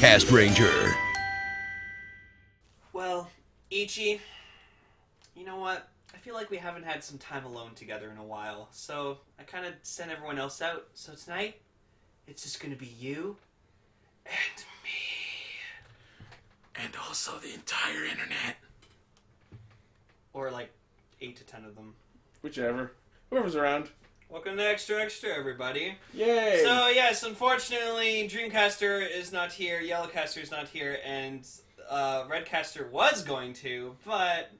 Castranger. Well, Ichi, you know what? I feel like we haven't had some time alone together in a while, so I kind of sent everyone else out. So tonight, it's just going to be you and me. And also the entire internet. Or like 8 to 10 of them. Whichever. Whoever's around. Welcome to Extra Extra, everybody. Yay! So, yes, unfortunately, Dreamcaster is not here, Yellowcaster is not here, and Redcaster was going to, but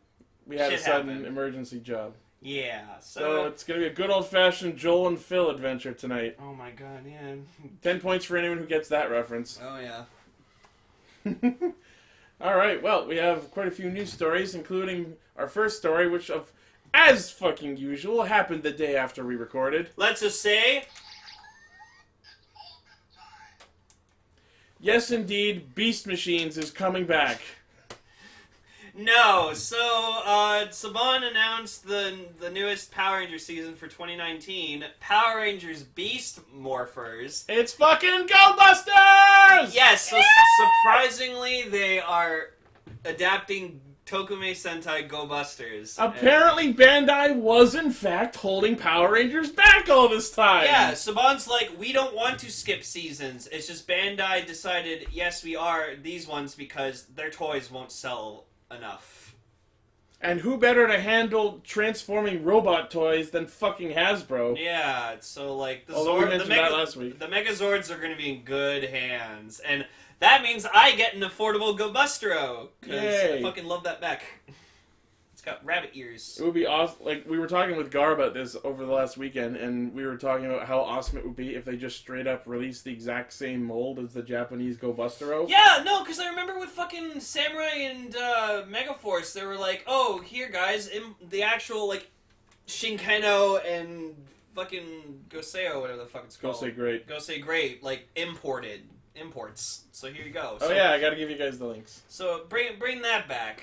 we had a shit sudden happened. emergency job. Yeah, So it's going to be a good old-fashioned Joel and Phil adventure tonight. Oh my god, yeah. 10 points for anyone who gets that reference. Oh, yeah. Alright, well, we have quite a few news stories, including our first story, which, as fucking usual, happened the day after we recorded. Let's just say... Yes, indeed, Beast Machines is coming back. No, so, Saban announced the newest Power Rangers season for 2019, Power Rangers Beast Morphers. It's fucking Go Busters! Yes, so surprisingly, they are adapting Tokume Sentai Go Busters. Apparently, Bandai was, in fact, holding Power Rangers back all this time. Yeah, Saban's like, we don't want to skip seasons. It's just Bandai decided, yes, we are these ones because their toys won't sell enough. And who better to handle transforming robot toys than fucking Hasbro? Yeah, so like the Although we Zord, mentioned that last week. The Megazords are going to be in good hands, and that means I get an affordable Go Bustero because I fucking love that mech. It's got rabbit ears. It would be awesome. Like, we were talking with Gar about this over the last weekend, and we were talking about how awesome it would be if they just straight up released the exact same mold as the Japanese Go Bustero. Yeah, no, because I remember with fucking Samurai and Megaforce, they were like, oh, here, guys, the actual, like, Shinkano and fucking Goseo, whatever the fuck it's called. Gosei Great, like, imports. So here you go. Oh, yeah, I gotta give you guys the links. So bring that back.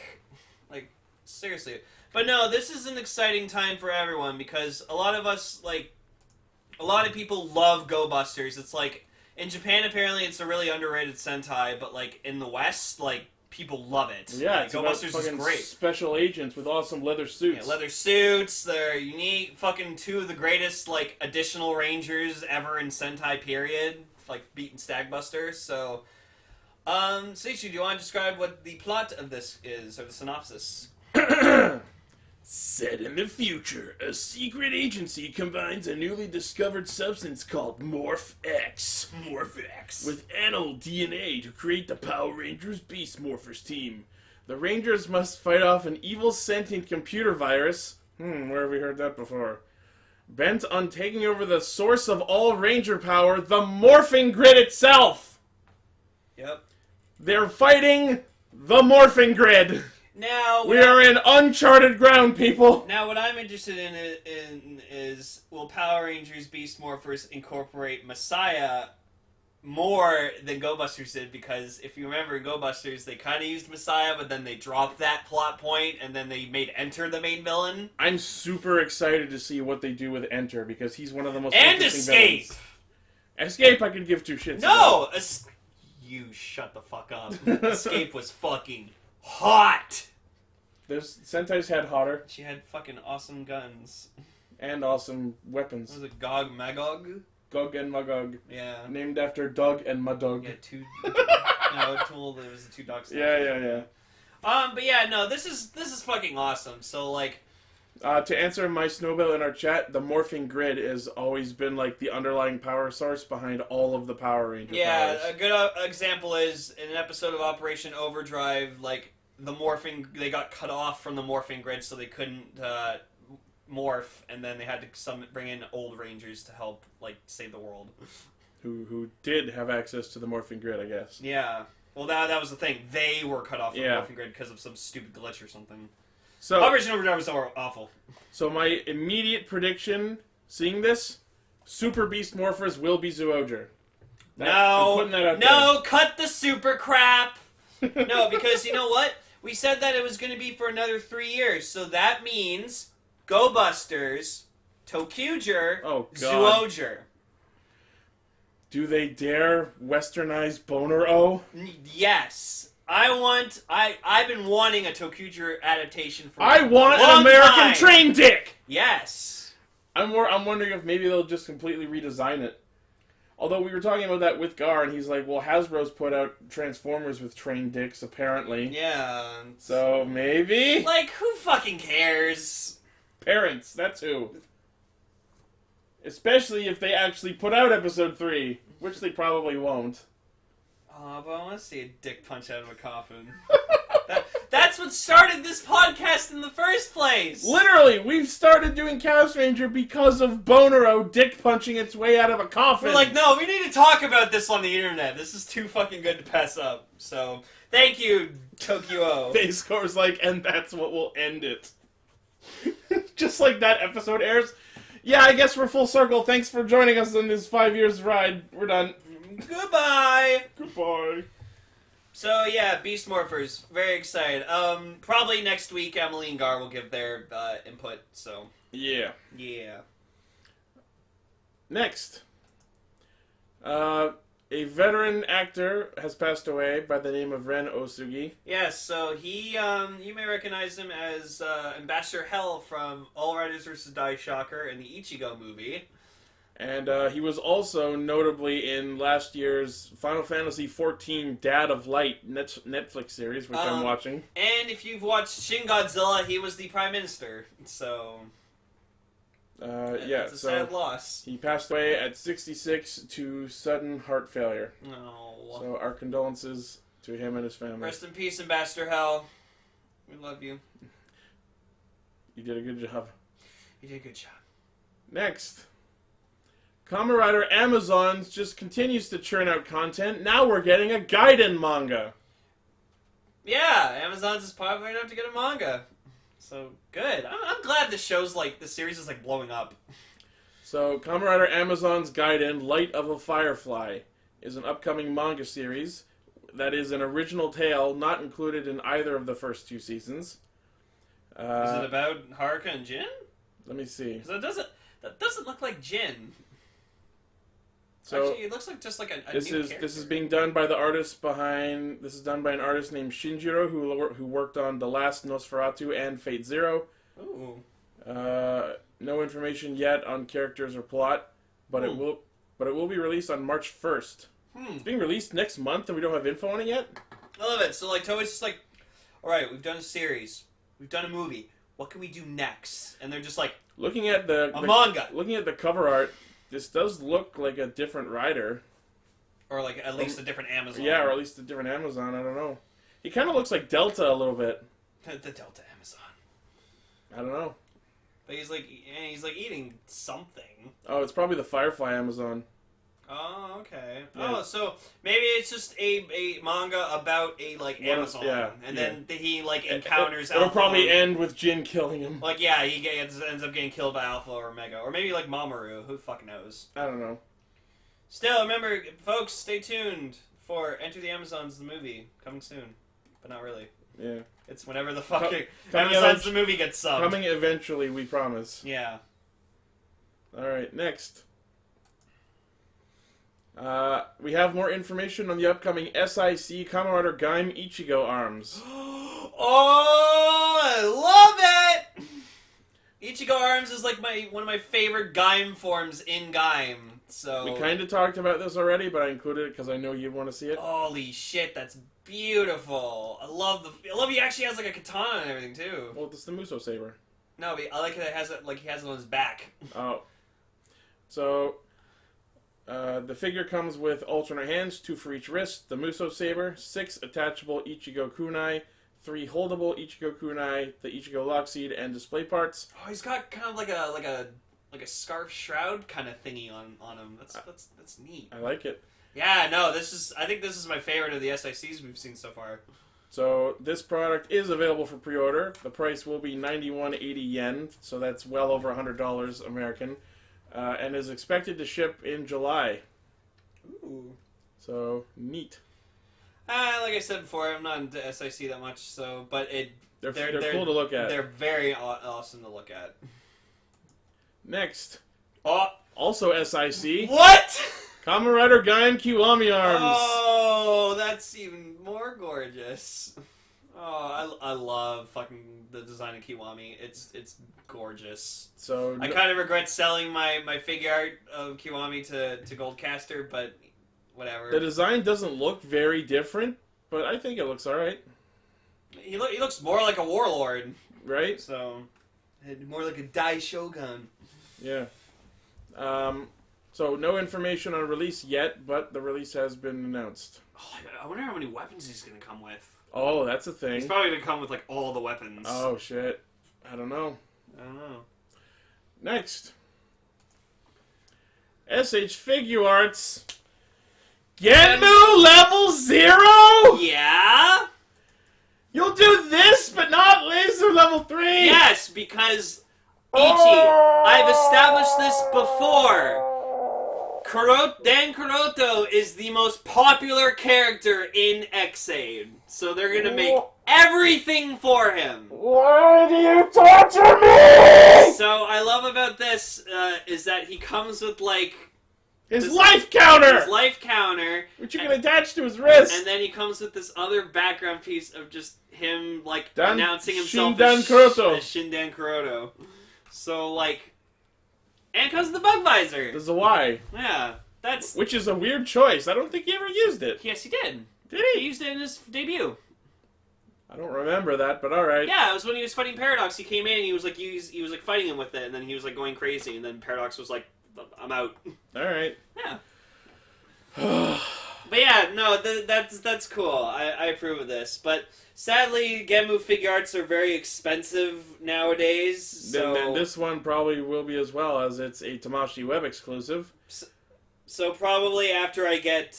Like, seriously. But no, this is an exciting time for everyone because a lot of us, like, a lot of people love Go Busters. It's like, in Japan apparently it's a really underrated Sentai, but like, in the West, like, people love it. Yeah, like, it's Go about Busters fucking is great. special agents with awesome leather suits. Yeah, leather suits, they're unique, fucking two of the greatest, like, additional Rangers ever in Sentai period. Like, beating Stagbuster, so... Seichu, do you want to describe what the plot of this is, or the synopsis? Set in the future, a secret agency combines a newly discovered substance called Morph-X with animal DNA to create the Power Rangers Beast Morphers team. The Rangers must fight off an evil sentient computer virus. Where have we heard that before? Bent on taking over the source of all Ranger power, the morphing grid itself! Yep. They're fighting the morphing grid! Now... We are in uncharted ground, people! Now, what I'm interested in is, will Power Rangers Beast Morphers incorporate Messiah more than Go Busters did? Because if you remember Go Busters, they kind of used Messiah, but then they dropped that plot point, and then they made Enter the main villain. I'm super excited to see what they do with Enter, because he's one of the most and interesting Escape! villains. Escape I could give two shits No! about. You shut the fuck up. Escape was fucking hot! Those Sentai's had hotter. She had fucking awesome guns. And awesome weapons. Was it Gog Magog? Gog and Magog. Yeah. Named after Doug and Madog. Yeah, no, Tool, there was the two dogs. Yeah. But yeah, no, this is fucking awesome. So, like... to answer my Snowbell in our chat, the morphing grid has always been, like, the underlying power source behind all of the Power Ranger powers. A good example is, in an episode of Operation Overdrive, like, they got cut off from the morphing grid, so they couldn't, morph, and then they had to bring in old Rangers to help, like, save the world. Who did have access to the morphing grid, I guess. Yeah. Well, that was the thing. They were cut off from the morphing grid because of some stupid glitch or something. So, Operation Overdrive was awful. So my immediate prediction, seeing this, Super Beast Morphers will be Zoojer. No, cut the super crap! No, because you know what? We said that it was going to be for another 3 years, so that means Go Busters, Tokuger, Zoojer. Do they dare westernize Boner-O? I've been wanting a Tokuger adaptation for I want a long an American time. train dick! Yes. I'm wondering if maybe they'll just completely redesign it. Although we were talking about that with Gar, and he's like, well, Hasbro's put out Transformers with train dicks, apparently. Yeah. So, maybe? Like, who fucking cares? Parents, that's who. Especially if they actually put out episode 3, which they probably won't. Oh, but I want to see a dick punch out of a coffin. That's what started this podcast in the first place! Literally, we've started doing Castranger because of Bonero dick punching its way out of a coffin. We're like, no, we need to talk about this on the internet. This is too fucking good to pass up. So, thank you, Tokyo. Facecore's like, and that's what will end it. Just like that episode airs. Yeah, I guess we're full circle. Thanks for joining us on this 5 years ride. We're done. Goodbye! Goodbye. So, yeah, Beast Morphers. Very excited. Probably next week, Emily and Gar will give their input, so... Yeah. Yeah. Next. A veteran actor has passed away by the name of Ren Osugi. Yes, so he, you may recognize him as Ambassador Hell from All Riders vs. Die Shocker in the Ichigo movie. And he was also notably in last year's Final Fantasy XIV Dad of Light Netflix series, which I'm watching. And if you've watched Shin Godzilla, he was the Prime Minister, so... yeah, it's a sad loss. He passed away at 66 to sudden heart failure. No. So our condolences to him and his family. Rest in peace, Ambassador Hell. We love you. You did a good job. You did a good job. Next. Kamen Rider Amazons just continues to churn out content. Now we're getting a Gaiden manga. Yeah, Amazon's is popular enough to get a manga. So, good. I'm glad the show's, like, the series is, like, blowing up. So, Kamen Rider Amazon's Gaiden, Light of a Firefly, is an upcoming manga series that is an original tale not included in either of the first 2 seasons. Is it about Haruka and Jin? Let me see. Because that doesn't look like Jin. So actually, it looks like just like a this new is character. this is being done by the artist behind. This is done by an artist named Shinjiro who worked on The Last Nosferatu and Fate Zero. Ooh. No information yet on characters or plot, but it will be released on March 1st. It's being released next month, and we don't have info on it yet. I love it. So like Toei's just like, all right, we've done a series, we've done a movie. What can we do next? And they're just like, looking at the manga. Looking at the cover art, this does look like a different writer. Or like at least a different Amazon. Yeah, or at least a different Amazon. I don't know. He kind of looks like Delta a little bit. The Delta Amazon. I don't know. But he's like eating something. Oh, it's probably the Firefly Amazon. Oh, okay. Yeah. Oh, so maybe it's just a manga about a Amazon, and then he encounters. It'll Alpha probably end with Jin killing him. Like yeah, he ends up getting killed by Alpha or Omega, or maybe like Mamoru. Who fucking knows? I don't know. Still, remember, folks, stay tuned for Enter the Amazons, the movie, coming soon, but not really. Yeah. It's whenever the fucking coming Amazons the movie gets subbed. Coming eventually, we promise. Yeah. Alright, next. We have more information on the upcoming SIC Kamen Rider Gaim Ichigo arms. Oh, I love it! Ichigo arms is like one of my favorite Gaim forms in Gaim. So We kind of talked about this already, but I included it because I know you want to see it. holy shit, that's beautiful! I love he actually has like a katana and everything too. Well, it's the Muso Saber. No, but I like that it has it like he has it on his back. Oh. So, the figure comes with alternate hands, 2 for each wrist, the Muso Saber, 6 attachable Ichigo Kunai, 3 holdable Ichigo Kunai, the Ichigo Lock Seed, and display parts. Oh, he's got kind of like a scarf shroud kind of thingy on him. That's neat. I like it. Yeah, no, I think this is my favorite of the SICs we've seen so far. So, this product is available for pre-order. The price will be 91.80 yen, so that's well over $100 American. And is expected to ship in July. Ooh. So, neat. Like I said before, I'm not into SIC that much, but They're cool to look at. They're very awesome to look at. Next. Oh. Also SIC. What? Kamen Rider Guy and Kiwami arms. Oh, that's even more gorgeous. Oh, I love fucking the design of Kiwami. It's gorgeous. So I kind of regret selling my figure art of Kiwami to Goldcaster, but whatever. The design doesn't look very different, but I think it looks alright. He looks more like a warlord. Right? So, more like a Dai Shogun. Yeah. So no information on release yet, but the release has been announced. Oh, I wonder how many weapons he's going to come with. Oh, that's a thing. He's probably going to come with, like, all the weapons. Oh, shit. I don't know. Next. SH Figure Arts. Genmu Level 0? Yeah? You'll do this, but not Laser Level 3? Yes, because, Ichi, I've established this before. Dan Kuroto is the most popular character in X-Aid, so they're gonna make everything for him. Why do you torture me? So I love about this is that he comes with like his life counter, which you can attach to his wrist, and then he comes with this other background piece of just him like announcing himself Shindan as Shindan Kuroto. So like. And because of the bug visor. There's a Y. Yeah, that's... Which is a weird choice. I don't think he ever used it. Yes, he did. Did he? He used it in his debut. I don't remember that, but alright. Yeah, it was when he was fighting Paradox. He came in and he was like fighting him with it, and then he was like going crazy, and then Paradox was like, I'm out. Alright. Yeah. But yeah, no, that's cool. I approve of this. But sadly, Genmu figure arts are very expensive nowadays. So And this one probably will be as well, as it's a Tamashii Web exclusive. So probably after I get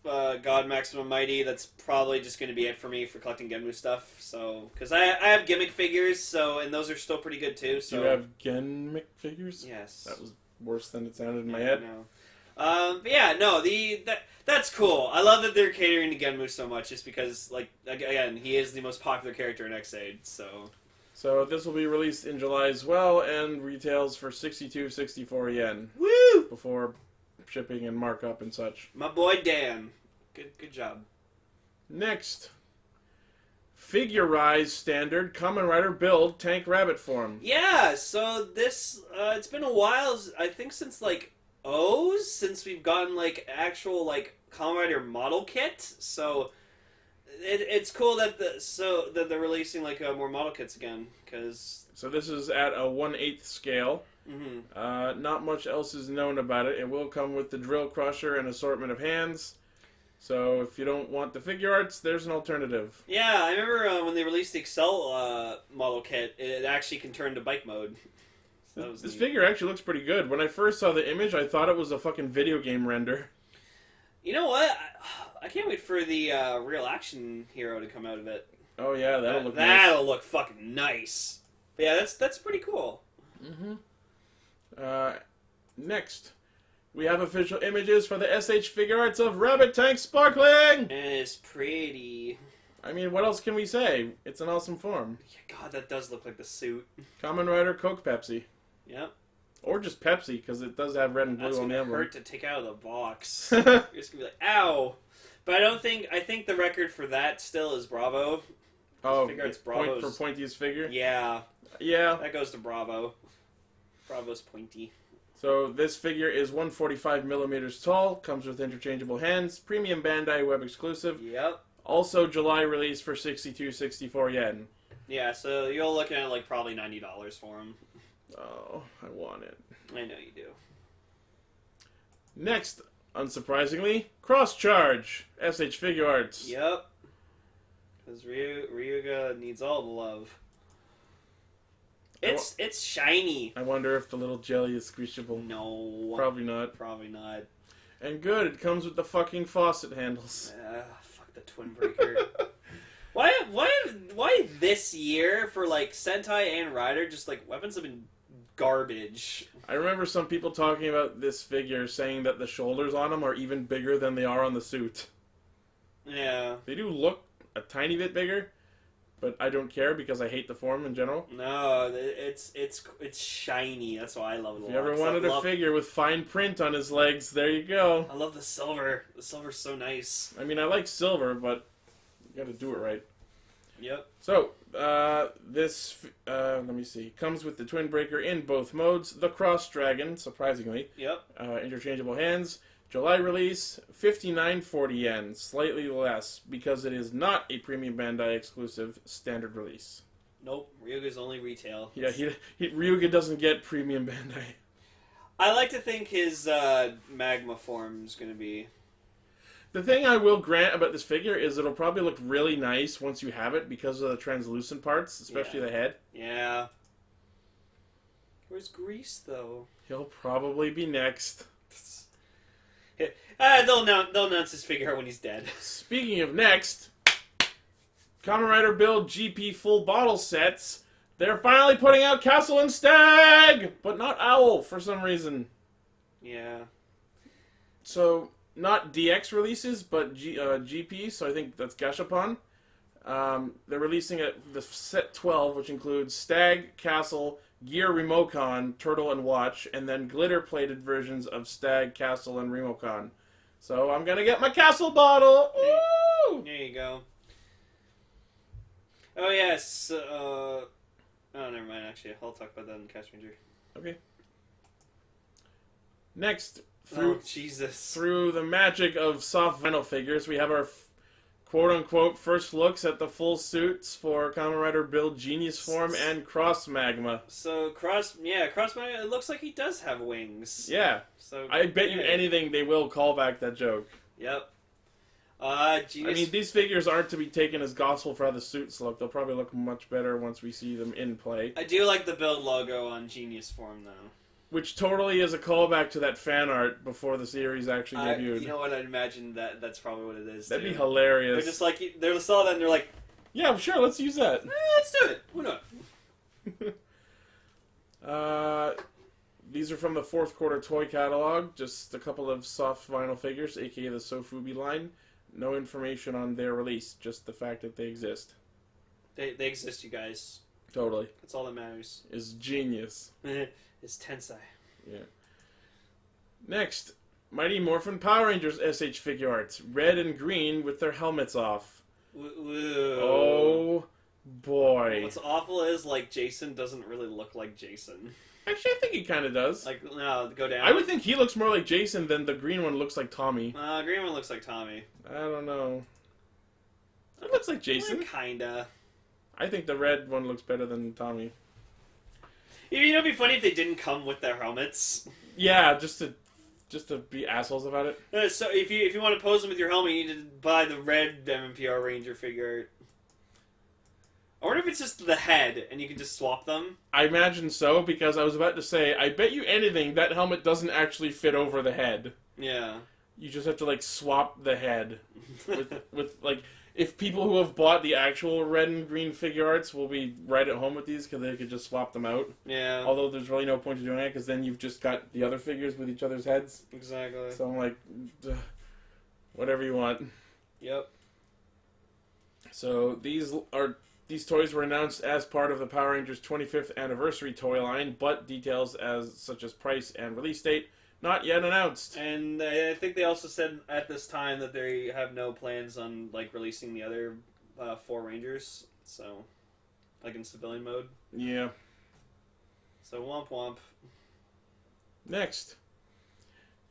God Maximum Mighty, that's probably just going to be it for me for collecting Genmu stuff. So because I have gimmick figures, and those are still pretty good too. So Do you have Genmic figures? Yes. That was worse than it sounded in my head. No. But yeah, no, that's cool. I love that they're catering to Genmu so much, just because, like, again, he is the most popular character in X-Aid, so... So this will be released in July as well, and retails for 64 yen. Woo! Before shipping and markup and such. My boy Dan. Good job. Next. Figurize standard Kamen Rider build tank rabbit form. Yeah, so this, it's been a while, I think since, like, since we've gotten like actual like Kamen Rider model kit, so it's cool that they're releasing like more model kits again, because so this is at a 1/8 scale. Not much else is known about it. It will come with the drill crusher and assortment of hands. So if you don't want the figure arts, there's an alternative. Yeah, I remember when they released the Excel model kit, it actually can turn to bike mode. This figure actually looks pretty good. When I first saw the image, I thought it was a fucking video game render. You know what? I can't wait for the real action hero to come out of it. Oh yeah, that'll look nice. That'll look fucking nice. But yeah, that's pretty cool. Next, we have official images for the SH figure arts of Rabbit Tank Sparkling! And it's pretty. I mean, what else can we say? It's an awesome form. Yeah, God, that does look like the suit. Kamen Rider Coke Pepsi. Yep. Or just Pepsi, because it does have red and blue on the emblem. That's gonna hurt to take out of the box. You're just gonna be like, ow! But I think the record for that still is Bravo. Oh, it's Bravo's. for pointiest figure? Yeah. Yeah. That goes to Bravo. Bravo's pointy. So this figure is 145 millimeters tall, comes with interchangeable hands, premium Bandai Web exclusive. Yep. Also July release for 64 yen. Yeah, so you're looking at like probably $90 for him. Oh, I want it. I know you do. Next, unsurprisingly, Cross Charge, SH Figure Arts. Yep. Because Ryuga needs all the love. It's shiny. I wonder if the little jelly is squishable. No. Probably not. Probably not. And good, it comes with the fucking faucet handles. Fuck the Twin Breaker. Why this year for like Sentai and Rider just like weapons have been garbage. I remember some people talking about this figure saying that the shoulders on them are even bigger than they are on the suit. Yeah. They do look a tiny bit bigger, but I don't care because I hate the form in general. No, it's shiny. That's why I love it a lot. If you ever wanted a figure with fine print on his legs, there you go. I love the silver. The silver's so nice. I mean, I like silver, but you gotta do it right. Yep. So, this, let me see, comes with the Twin Breaker in both modes. The Cross Dragon, surprisingly. Yep. Interchangeable hands. July release, 59.40 yen, slightly less, because it is not a Premium Bandai exclusive standard release. Nope, Ryuga's only retail. Yeah, Ryuga doesn't get Premium Bandai. I like to think his magma form is going to be... The thing I will grant about this figure is it'll probably look really nice once you have it because of the translucent parts, especially the head. Yeah. Where's Grease, though? He'll probably be next. They'll announce his figure when he's dead. Speaking of next, Kamen Rider Build GP full bottle sets. They're finally putting out Castle and Stag, but not Owl for some reason. Yeah. So, not DX releases, but GP, so I think that's Gashapon. They're releasing the set 12, which includes Stag, Castle, Gear, Remocon, Turtle, and Watch, and then glitter-plated versions of Stag, Castle, and Remocon. So I'm gonna get my Castle bottle! Woo! There you go. Oh, yes. Oh, never mind, actually. I'll talk about that in Castranger. Okay. Next, Jesus. Through the magic of soft vinyl figures, we have our quote-unquote first looks at the full suits for Kamen Rider Build Genius Form and Cross Magma. So, Cross Magma, it looks like he does have wings. Yeah. So I bet you anything they will call back that joke. Yep. Genius... I mean, these figures aren't to be taken as gospel for how the suits look. They'll probably look much better once we see them in play. I do like the Build logo on Genius Form, though. Which totally is a callback to that fan art before the series actually debuted. You know what? I'd imagine that's probably what it is. That'd be hilarious. They're just like, they saw that and they're like, yeah, sure, let's use that. Let's do it. Why not? These are from the fourth quarter toy catalog. Just a couple of soft vinyl figures, aka the Sofubi line. No information on their release, just the fact that they exist. They exist, you guys. Totally. That's all that matters. Is genius. It's Tensei. Yeah. Next, Mighty Morphin Power Rangers SH figure arts. Red and green with their helmets off. Whoa. Oh, boy. What's awful is, like, Jason doesn't really look like Jason. Actually, I think he kind of does. Like, no, go down. I would think he looks more like Jason than the green one looks like Tommy. Green one looks like Tommy. I don't know. It looks like Jason. Kinda. I think the red one looks better than Tommy. You know, it'd be funny if they didn't come with their helmets. Yeah, just to be assholes about it. So if you want to pose them with your helmet, you need to buy the red MMPR Ranger figure. I wonder if it's just the head, and you can just swap them. I imagine so, because I was about to say, I bet you anything that helmet doesn't actually fit over the head. Yeah. You just have to, like, swap the head. with like, if people who have bought the actual red and green figure arts will be right at home with these, because they could just swap them out. Yeah. Although there's really no point to doing that, because then you've just got the other figures with each other's heads. Exactly. So I'm like, whatever you want. Yep. So these toys were announced as part of the Power Rangers 25th anniversary toy line, but details such as price and release date not yet announced. And I think they also said at this time that they have no plans on like releasing the other 4 Rangers, so like in civilian mode. Yeah. So womp womp. Next,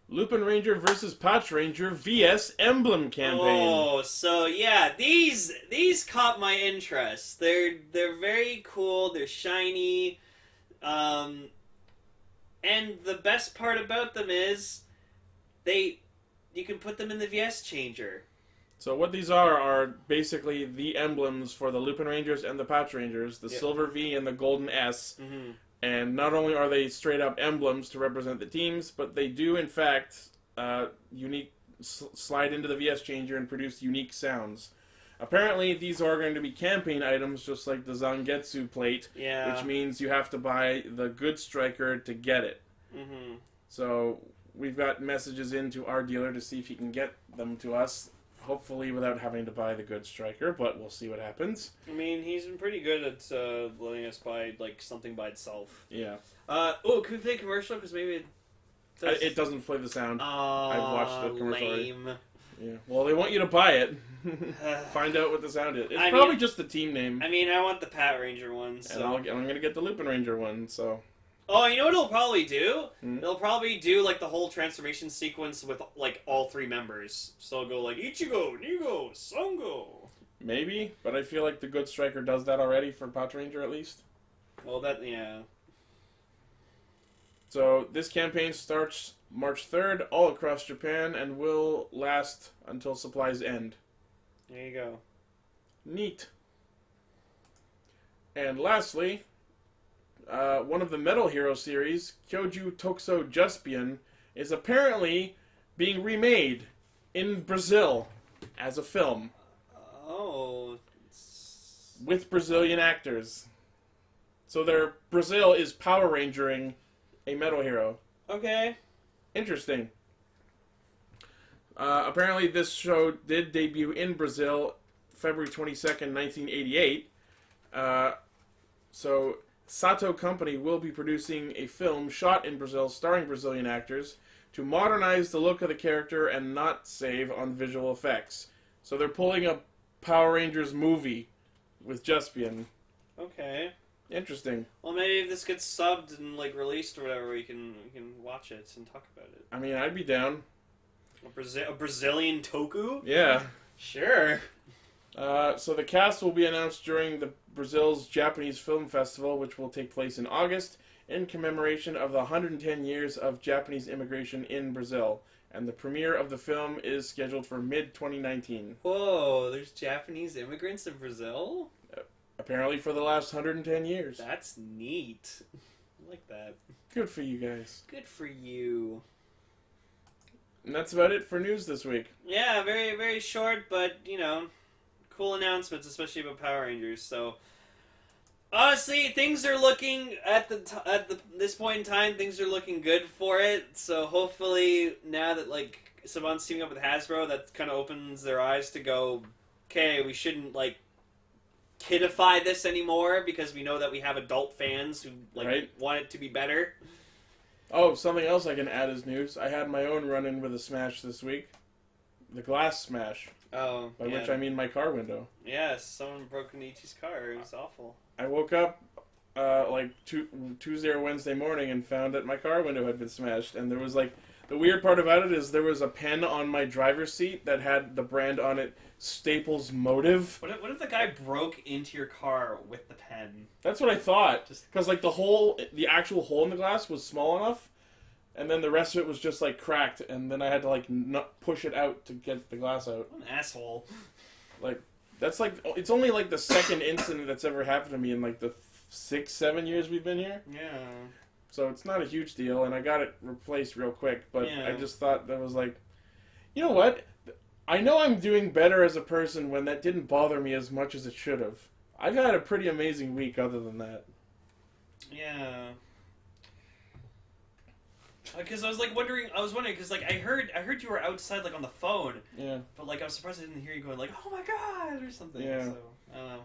Lupin Ranger versus Patch Ranger VS Emblem campaign. Oh, so yeah, these caught my interest. They're very cool. They're shiny, and the best part about them is you can put them in the VS changer. So what these are basically the emblems for the Lupin Rangers and the Patch Rangers, the Silver V and the Golden S. Mm-hmm. And not only are they straight up emblems to represent the teams, but they do in fact slide into the VS changer and produce unique sounds. Apparently these are going to be campaign items just like the Zangetsu plate, which means you have to buy the good striker to get it. So we've got messages into our dealer to see if he can get them to us. hopefully without having to buy the good striker, but we'll see what happens. I mean, he's been pretty good at letting us buy like something by itself. Yeah. Can we play a commercial? Because maybe it doesn't play the sound. I've watched the commercial lame. already. Yeah. Well, they want you to buy it. Find out what the sound is. It's probably just the team name. I mean, I want the Pat Ranger one. So. And I'm going to get the Lupin Ranger one, so... Oh, you know what it'll probably do? Hmm? It'll probably do, like, the whole transformation sequence with, like, all 3 members. So it'll go, like, Ichigo, Nigo, Sango. Maybe, but I feel like the good striker does that already for Pat Ranger, at least. Well, yeah. So, this campaign starts March 3rd all across Japan and will last until supplies end. There you go. Neat. And lastly, one of the Metal Hero series, Kyoju Tokusatsu Juspion, is apparently being remade in Brazil as a film. Oh. With Brazilian actors. So Brazil is Power Rangering a Metal Hero. Okay. Interesting. Apparently this show did debut in Brazil February 22nd, 1988. So Sato Company will be producing a film shot in Brazil starring Brazilian actors to modernize the look of the character and not save on visual effects. So they're pulling a Power Rangers movie with Juspion. Okay. Interesting. Well, maybe if this gets subbed and like released or whatever, we can watch it and talk about it. I mean, I'd be down. A Brazilian toku? Yeah. Sure. So the cast will be announced during the Brazil's Japanese Film Festival, which will take place in August, in commemoration of the 110 years of Japanese immigration in Brazil. And the premiere of the film is scheduled for mid-2019. Whoa, there's Japanese immigrants in Brazil? Apparently for the last 110 years. That's neat. I like that. Good for you guys. Good for you. And that's about it for news this week. Yeah, very, very short, but, cool announcements, especially about Power Rangers. So, honestly, things are looking, at this point in time, things are looking good for it. So, hopefully, now that, someone's teaming up with Hasbro, that kind of opens their eyes to go, okay, we shouldn't, kidify this anymore, because we know that we have adult fans who want it to be better. Oh, something else I can add as news. I had my own run-in with a smash this week. The glass smash. Oh, By which I mean my car window. Yes, someone broke into Ichi's car. It was awful. I woke up Tuesday or Wednesday morning and found that my car window had been smashed. And there was the weird part about it is there was a pen on my driver's seat that had the brand on it, Staples Motive. What if the guy broke into your car with the pen? That's what I thought. Because the actual hole in the glass was small enough, and then the rest of it was just cracked, and then I had to not push it out to get the glass out. What an asshole. That's it's only the second incident that's ever happened to me in the 6-7 years we've been here. Yeah. So it's not a huge deal, and I got it replaced real quick, but yeah. I just thought that was you know what? I know I'm doing better as a person when that didn't bother me as much as it should have. I've had a pretty amazing week other than that. Yeah. Because I was wondering, because I heard you were outside on the phone. Yeah. But I was surprised I didn't hear you going oh my god, or something. Yeah. So, I don't know.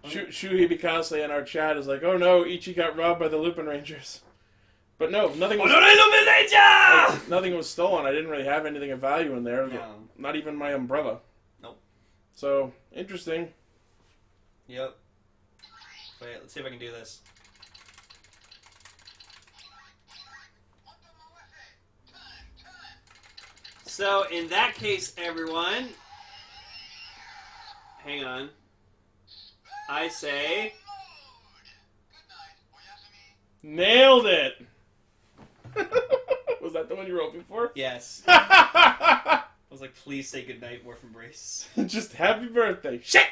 Shuhei Bikase in our chat is oh no, Ichi got robbed by the Lupin Rangers. But no, nothing was... nothing was stolen. I didn't really have anything of value in there. No. Not even my umbrella. Nope. So, interesting. Yep. Wait, let's see if I can do this. So, in that case, everyone... Hang on. I say... Nailed it! Was that the one you were hoping for? Yes. I was please say goodnight, Morph Embrace. Just happy birthday. Shit!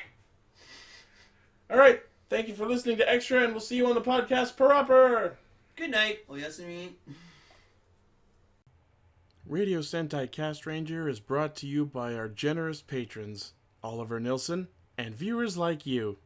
Alright, thank you for listening to Extra, and we'll see you on the podcast proper! Good night. Oyasumi. Radio Sentai Castranger is brought to you by our generous patrons, Oliver Nilsson, and viewers like you.